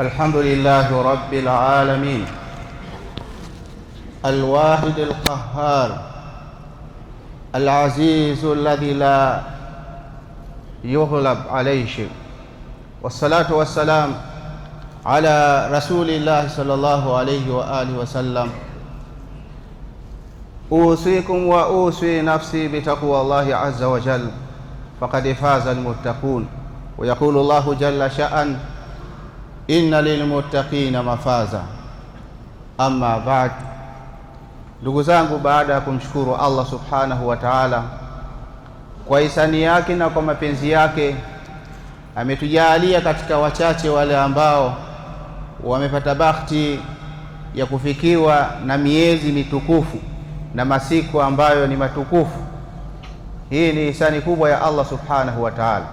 الحمد لله رب العالمين الواحد القهار العزيز الذي لا يغلب عليه شيء، والصلاة والسلام على رسول الله صلى الله عليه وآله وسلم. أوصيكم وأوصي نفسي بتقوى الله عز وجل فقد فاز المتقون. ويقول الله جل شأن: inna lilmuttaqina mafaza. Amma ba'd, ndugu zangu, baada ya kumshukuru Allah subhanahu wa ta'ala kwa hisani yake na kwa mapenzi yake, ametujalia katika wachache wale ambao wamepata bahati ya kufikiwa na miezi mitukufu na masiku ambayo ni matukufu. Hii ni hisani kubwa ya Allah subhanahu wa ta'ala.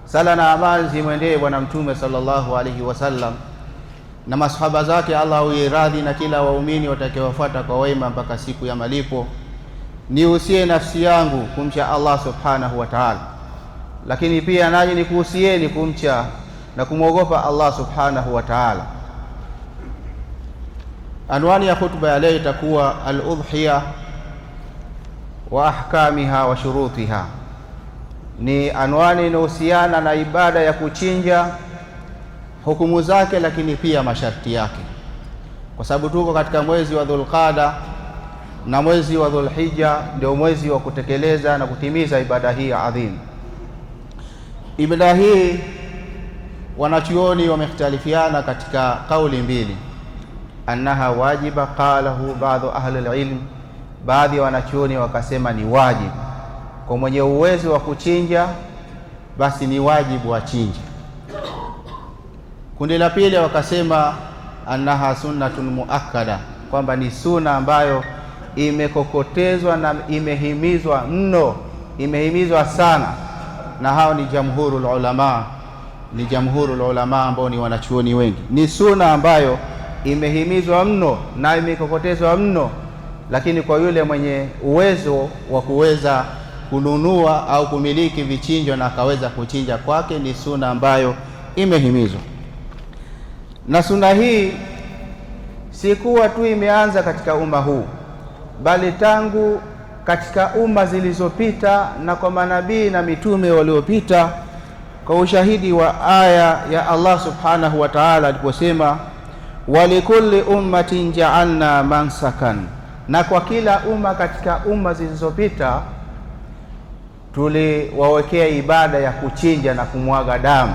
Sala na amani zimwendee Bwana Mtume sallallahu alaihi wasallam na masahaba zake, Allah uiradhi na kila waumini watakaofuata kwa wema mpaka siku ya malipo. Niusie nafsi yangu kumcha Allah subhanahu wa ta'ala, lakini pia nanyi nikuhusieni kumcha na kumwogopa Allah subhanahu wa ta'ala. Anwani ya khutba ya leo itakuwa al-udhiya wa ahkamiha wa shurutiha. Ni anwani inahusiana na ibada ya kuchinja, hukumu zake, lakini pia masharti yake, kwa sababu tuko katika mwezi wa Dhulqaada na mwezi wa Dhulhijja ndio mwezi wa kutekeleza na kutimiza ibada hii adhimu. Ibada hii wanachuoni wamekhtalifiana katika kauli mbili, annaha wajiba qalahu baadhi ahli alilm. Baadhi ya wanachuoni wakasema ni wajibu kwa mwenye uwezo wa kuchinja, basi ni wajibu achinje. Kundi la pili wakasema annaha sunnatun muakkada, kwamba ni sunna ambayo imekokotezwa na imehimizwa mno, imehimizwa sana, na hao ni jamhurul ulama, ambao ni wanachuoni wengi. Ni sunna ambayo imehimizwa mno na imekokotezwa mno, lakini kwa yule mwenye uwezo wa kuweza kununua au kumiliki vichinjo na akaweza kuchinja kwake, ni sunna ambayo imehimizwa. Na sunna hii si kuwa tu imeanza katika umma huu, bali tangu katika umma zilizopita na kwa manabii na mitume waliopita, kwa ushahidi wa aya ya Allah subhanahu wa ta'ala aliposema walikulli ummatin ja'alna mansakan, na kwa kila umma katika umma zilizopita tuliwawekea ibada ya kuchinja na kumwaga damu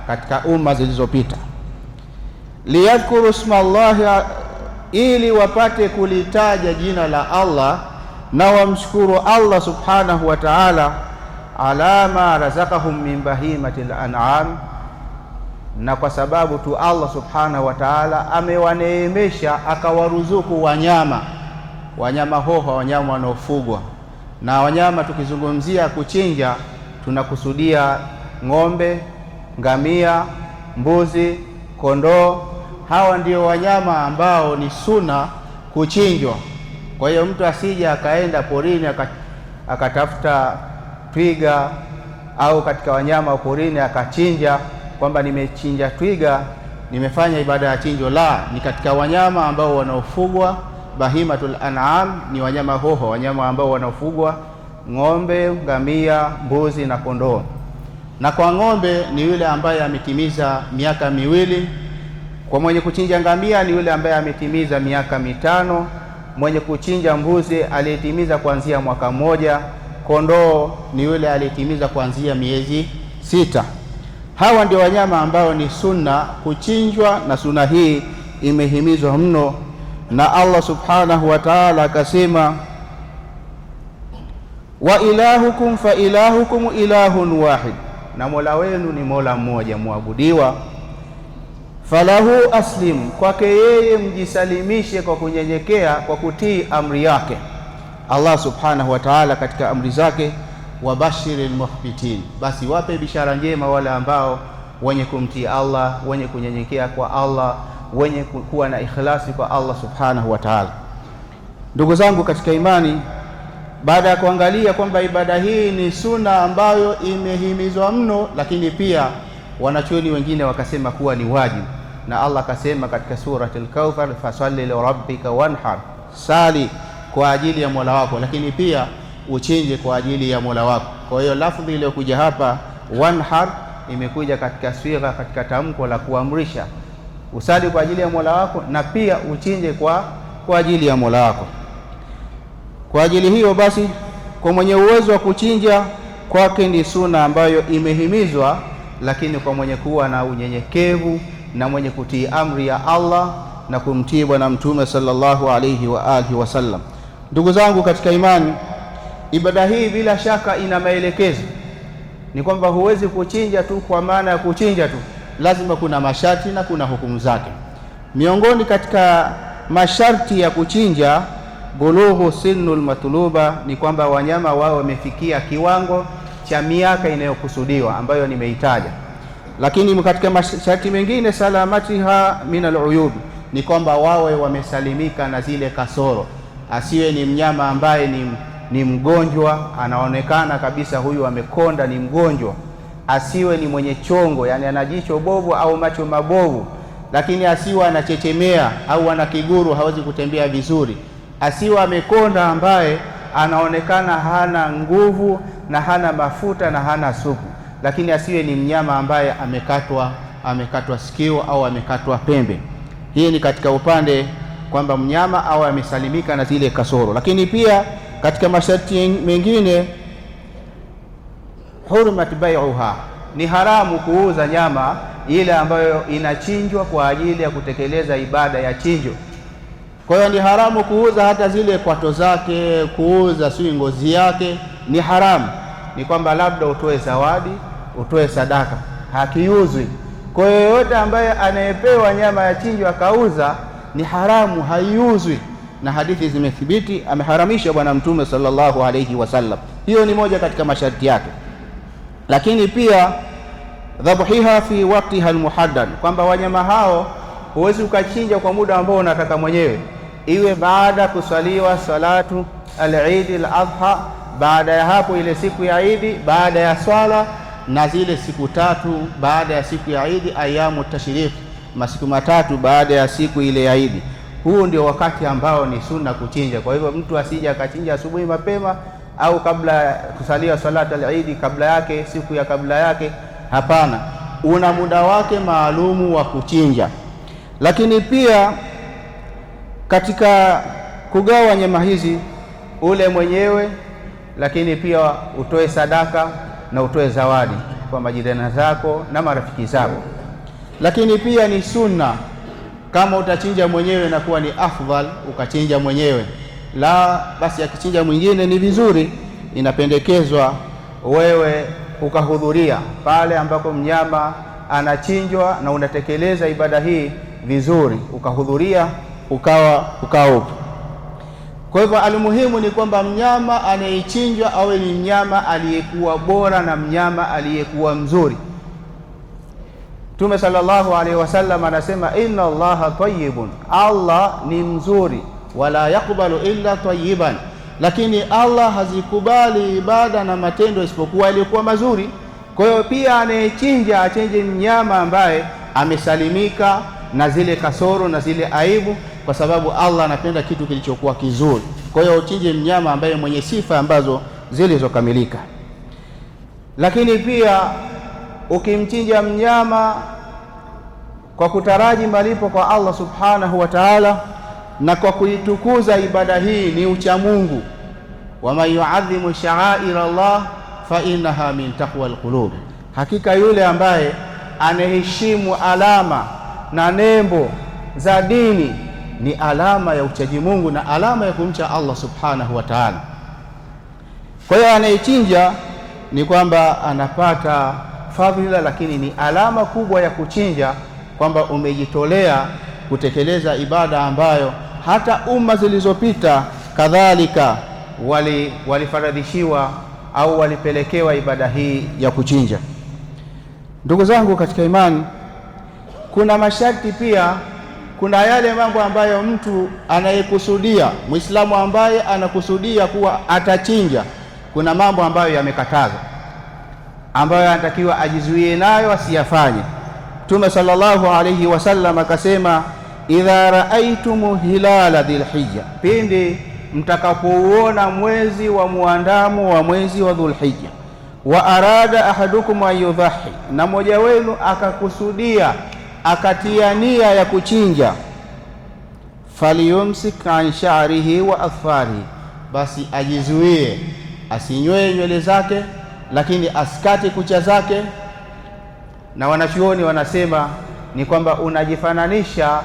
katika umma zilizopita. Liyadhkuru isma Allah, ili wapate kulitaja jina la Allah na wamshukuru Allah subhanahu wa ta'ala ala ma razaqahum min bahimatil an'am, na kwa sababu tu Allah subhanahu wa ta'ala amewaneemesha akawaruzuku wanyama hoho, wanyama wanaofugwa. Na wanyama tukizungumzia kuchinja tunakusudia ng'ombe, ngamia, mbuzi, kondoo. Hawa ndio wanyama ambao ni sunna kuchinjwa. Kwa hiyo mtu asije akaenda porini akatafuta twiga au katika wanyama wa porini akachinja kwamba nimechinja twiga, nimefanya ibada ya chinjo. La, ni katika wanyama ambao wanaofugwa. Bahimatul an'am ni wanyama hoho, wanyama ambao wanaofugwa: ng'ombe, ngamia, mbuzi na kondoo. Na kwa ng'ombe ni yule ambaye ametimiza miaka miwili. Kwa mwenye kuchinja ngamia ni yule ambaye ametimiza miaka mitano. Mwenye kuchinja mbuzi aliyetimiza kuanzia mwaka mmoja. Kondoo ni yule aliyetimiza kuanzia miezi 6. Hawa ndio wanyama ambao ni sunna kuchinjwa, na sunna hii imehimizwa mno. Na Allah subhanahu wa ta'ala akasema wa ilahukum fa ilahukum ilahun wahid, na Mola wenu ni Mola mmoja muabudiwa. Falahu aslim, kwake yeye mjisalimishe kwa kunyenyekea, kwa kutii amri yake Allah subhanahu wa ta'ala katika amri zake. Wabashiril mukhbitin, basi wape bishara njema wale ambao wenye kumtii Allah, wenye kunyenyekea kwa Allah, wenye kuwa na ikhlasi kwa Allah subhanahu wa ta'ala. Ndugu zangu katika imani, baada ya kuangalia kwamba ibada hii ni sunna ambayo imehimizwa mno, lakini pia wanachuoni wengine wakasema kuwa ni wajibu, na Allah akasema katika suratul Kauthar, fasalli li rabbika wanhar, sali kwa ajili ya Mola wako, lakini pia uchinje kwa ajili ya Mola wako. Kwa hiyo lafdhi iliyokuja hapa wanhar imekuja katika swigha, katika tamko la kuamrisha usali kwa ajili ya Mola wako na pia uchinje kwa ajili ya Mola wako. Kwa ajili hiyo basi, kwa mwenye uwezo wa kuchinja kwake ni sunna ambayo imehimizwa, lakini kwa mwenye kuwa na unyenyekevu na mwenye kutii amri ya Allah na kumtii Bwana Mtume sallallahu alayhi wa alihi wasallam. Ndugu zangu katika imani, ibada hii bila shaka ina maelekezo. Ni kwamba huwezi kuchinja tu kwa maana ya kuchinja tu, lazima kuna masharti na kuna hukumu zake. Miongoni katika masharti ya kuchinja, bulughu sinnul matluba, ni kwamba wanyama wao wamefikia kiwango cha miaka inayokusudiwa ambayo nimeitaja. Lakini katika masharti mengine, salamatiha min aluyub, ni kwamba wawe wamesalimika na zile kasoro. Asiwe ni mnyama ambaye ni mgonjwa, anaonekana kabisa huyu amekonda, ni mgonjwa. Asiwe ni mwenye chongo, yani ana jicho bovu au macho mabovu, lakini asiwe anachechemea au ana kiguru, hawezi kutembea vizuri. Asiwe amekonda ambaye anaonekana hana nguvu na hana mafuta na hana supu, lakini asiwe ni mnyama ambaye amekatwa sikio au amekatwa pembe. Hii ni katika upande kwamba mnyama au amesalimika na zile kasoro. Lakini pia katika masharti mengine, hurmat bai'uha, ni haramu kuuza nyama ile ambayo inachinjwa kwa ajili ya kutekeleza ibada ya chinjo. Kwa hiyo ni haramu kuuza hata zile kwato zake, kuuza ngozi yake ni haramu. Ni kwamba labda utoe zawadi, utoe sadaka, hakiuzwi. Kwa hiyo yote ambaye anayepewa nyama ya chinjo akauza ni haramu, haiuzwi, na hadithi zimethibiti ameharamisha Bwana Mtume sallallahu alayhi wasallam. Hiyo ni moja katika masharti yake. Lakini pia dhabhiha fi waqtiha almuhaddad, kwamba wanyama hao huwezi ukachinja kwa muda ambao unataka mwenyewe, iwe baada kusaliwa salatu al-Eid al-Adha, baada ya hapo ile siku ya Eid, baada ya swala, na zile siku tatu baada ya siku ya Eid, ayamu tashriq, masiku matatu baada ya siku ile ya Eid. Huu ndio wakati ambao ni sunna kuchinja. Kwa hivyo mtu asije akachinja asubuhi mapema au kabla kusaliwa salatu al-Eid, kabla yake, siku ya kabla yake. Hapana, una muda wake maalumu wa kuchinja. Lakini pia katika kugawa nyama hizi, ule mwenyewe, lakini pia utoe sadaka na utoe zawadi kwa majirani zako na marafiki zako. Lakini pia ni sunna, kama utachinja mwenyewe na kuwa ni afdal ukachinja mwenyewe, la basi akichinja mwingine ni vizuri, inapendekezwa wewe ukahudhuria pale ambako mnyama anachinjwa na unatekeleza ibada hii vizuri, ukahudhuria ukawa upo. Kwa hivyo almuhimu ni kwamba mnyama anayechinjwa awe ni mnyama aliyekuwa bora na mnyama aliyekuwa mzuri. Mtume sallallahu alaihi wasallam anasema, inna Allaha tayyibun, Allah ni mzuri, wala yakbalu illa tayyiban, lakini Allah hazikubali ibada na matendo isipokuwa yaliyokuwa mazuri. Kwa hiyo pia anayechinja achinje mnyama ambaye amesalimika na zile kasoro na zile aibu, kwa sababu Allah anapenda kitu kilichokuwa kizuri. Kwa hiyo uchinje mnyama ambaye mwenye sifa ambazo zilizokamilika. Lakini pia ukimchinja mnyama kwa kutaraji malipo kwa Allah subhanahu wa ta'ala na kwa kuitukuza ibada hii, ni ucha Mungu. wa man yu'adhimu sha'air Allah fa innaha min taqwa alqulub, hakika yule ambaye anaheshimu alama na nembo za dini ni alama ya uchaji Mungu na alama ya kumcha Allah subhanahu wa ta'ala. Kwa hiyo anayechinja ni kwamba anapata fadhila, lakini ni alama kubwa ya kuchinja kwamba umejitolea kutekeleza ibada ambayo hata umma zilizopita kadhalika walifaradhishiwa au walipelekewa ibada hii ya kuchinja. Ndugu zangu katika imani, kuna masharti pia. Kuna yale mambo ambayo mtu anayekusudia, Muislamu ambaye anakusudia kuwa atachinja, kuna mambo ambayo yamekatazwa, ambayo anatakiwa ajizuie nayo asiyafanye. Mtume sallallahu alayhi wasallam akasema, idha raaitum hilala dhilhijja, pindi mtakapouona mwezi wa muandamo wa mwezi wa Dhulhijja, wa arada ahadukum an yudhahi, na mmoja wenu akakusudia akatia nia ya kuchinja, falyumsik an sha'rihi wa athfarihi, basi ajizuie asinyoe nywele zake, lakini asikate kucha zake. Na wanachuoni wanasema ni kwamba unajifananisha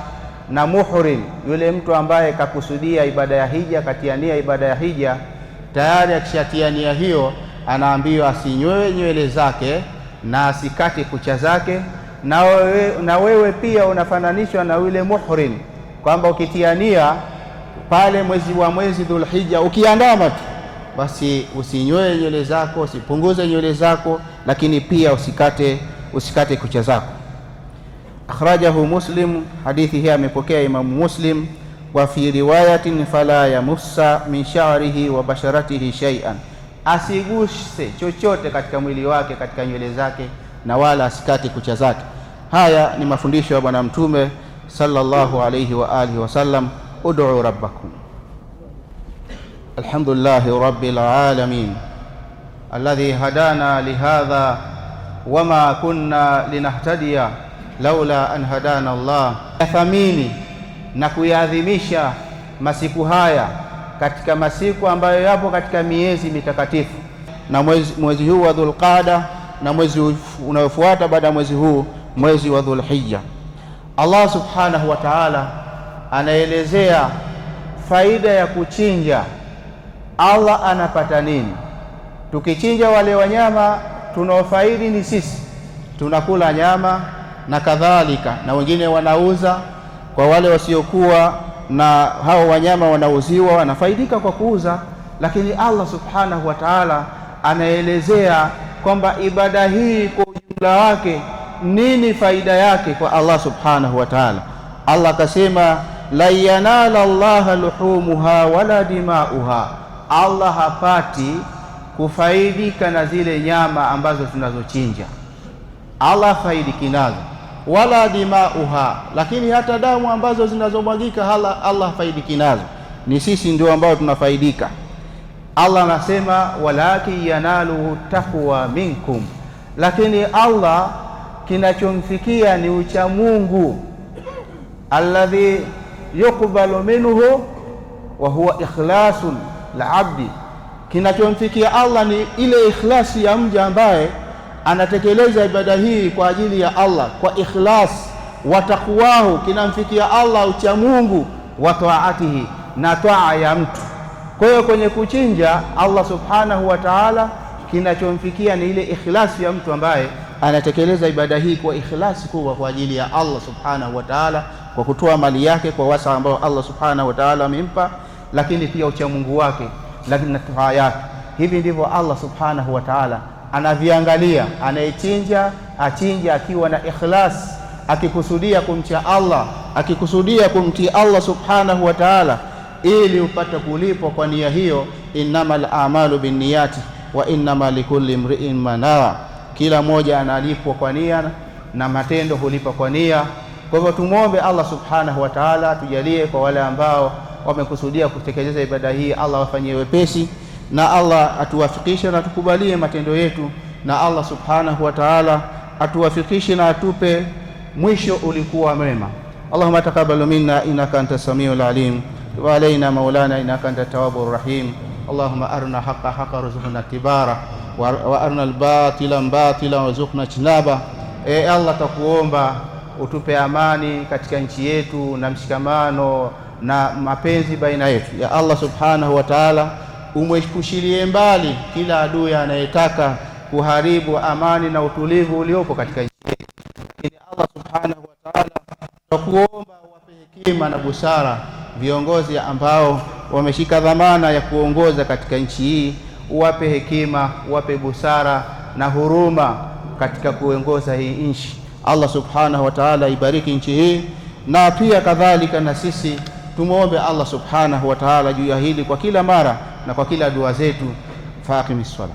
na muhrim, yule mtu ambaye kakusudia ibada ya hija, katia nia ibada ya hija, tayari akishatia nia hiyo anaambiwa asinyoe nywele zake na asikate kucha zake. Na wewe pia unafananishwa na yule muhrim, kwamba ukitia nia pale mwezi Dhulhijja, ukiandama tu, basi usinyoe nywele zako, usipunguze nywele zako, lakini pia usikate kucha zako. Akhrajahu Muslim, hadithi hii amepokea Imamu Muslim. Wa fi riwayatin fala yamussa min sha'rihi wa basharatihi shay'an, asiguse chochote katika mwili wake, katika nywele zake, na wala asikate kucha zake. Haya ni mafundisho ya Bwana Mtume sallallahu alayhi wa alihi wasallam. Ud'u rabbakum. Alhamdulillahi rabbil alamin alladhi hadana lihadha wama kunna linahtadiya laula an hadana Allah. Yathamini na kuyaadhimisha masiku haya katika masiku ambayo yapo katika miezi mitakatifu, na mwezi huu wa Dhulqaada na mwezi unaofuata baada ya mwezi huu, mwezi wa Dhulhijja. Allah subhanahu wa ta'ala anaelezea faida ya kuchinja. Allah anapata nini? Tukichinja wale wanyama tunaofaidi ni sisi, tunakula nyama na kadhalika, na wengine wanauza kwa wale wasiokuwa na hao wanyama, wanauziwa, wanafaidika kwa kuuza. Lakini Allah subhanahu wa ta'ala anaelezea kwamba ibada hii kwa ujumla wake nini faida yake kwa Allah subhanahu wa ta'ala. Allah akasema, la yanala Allaha luhumuha wala dimauha, Allah hapati kufaidika na zile nyama ambazo tunazochinja, Allah faidiki nazo, wala dimauha, lakini hata damu ambazo zinazomwagika Allah faidiki nazo, ni sisi ndio ambao tunafaidika. Allah anasema, walakin yanaluhu taqwa minkum, lakini Allah kinachomfikia ni ucha Mungu, alladhi yuqbalu minhu wa huwa ikhlasun al-abdi. Kinachomfikia Allah ni ile ikhlasi ya mja ambaye anatekeleza ibada hii kwa ajili ya Allah kwa ikhlas, wa taqwahu, kinamfikia Allah ucha Mungu, wa taatihi, na taa ya mtu. Kwa hiyo kwenye kuchinja Allah subhanahu wa ta'ala kinachomfikia ni ile ikhlasi ya mtu ambaye anatekeleza ibada hii kwa ikhlasi kubwa kwa ajili ya Allah subhanahu wa ta'ala, kwa kutoa mali yake kwa wasa ambao Allah subhanahu wa ta'ala amempa, lakini pia ucha Mungu wake, lakini na taa yake. Hivi ndivyo Allah subhanahu wa ta'ala anaviangalia. Anayechinja achinja akiwa na ikhlas, akikusudia kumcha Allah, akikusudia kumtii Allah subhanahu wa ta'ala, ili upate kulipwa kwa nia hiyo. Innamal a'malu binniyati wa innama likulli imri'in ma nawa, kila moja analipwa kwa nia na matendo hulipa kwa nia. Kwa hivyo tumwombe Allah subhanahu wa ta'ala tujalie kwa wale ambao wamekusudia kutekeleza ibada hii, Allah wafanyie wepesi, na Allah atuwafikishe na atukubalie matendo yetu, na Allah subhanahu wa ta'ala atuwafikishe na atupe mwisho ulikuwa mwema. Allahumma taqabbal minna innaka antas samiul alim wa alaina maulana innaka antat tawwabur rahim. Allahumma arina haqqa haqqa warzuqna ittibara wa arina al-batila batila warzuqna ijtinaba. Allah, takuomba utupe amani katika nchi yetu na mshikamano na mapenzi baina yetu. Ya Allah subhanahu wa ta'ala, umwepushilie mbali kila adui anayetaka kuharibu amani na utulivu uliopo katika nchi yetu. Lakini Allah subhanahu wa ta'ala, tunakuomba uwape hekima na busara viongozi ambao wameshika dhamana ya kuongoza katika nchi hii. Uwape hekima, uwape busara na huruma katika kuongoza hii nchi. Allah subhanahu wa ta'ala ibariki nchi hii, na pia kadhalika na sisi tumuombe Allah subhanahu wa ta'ala juu ya hili kwa kila mara na kwa kila dua zetu. Faqimis sala.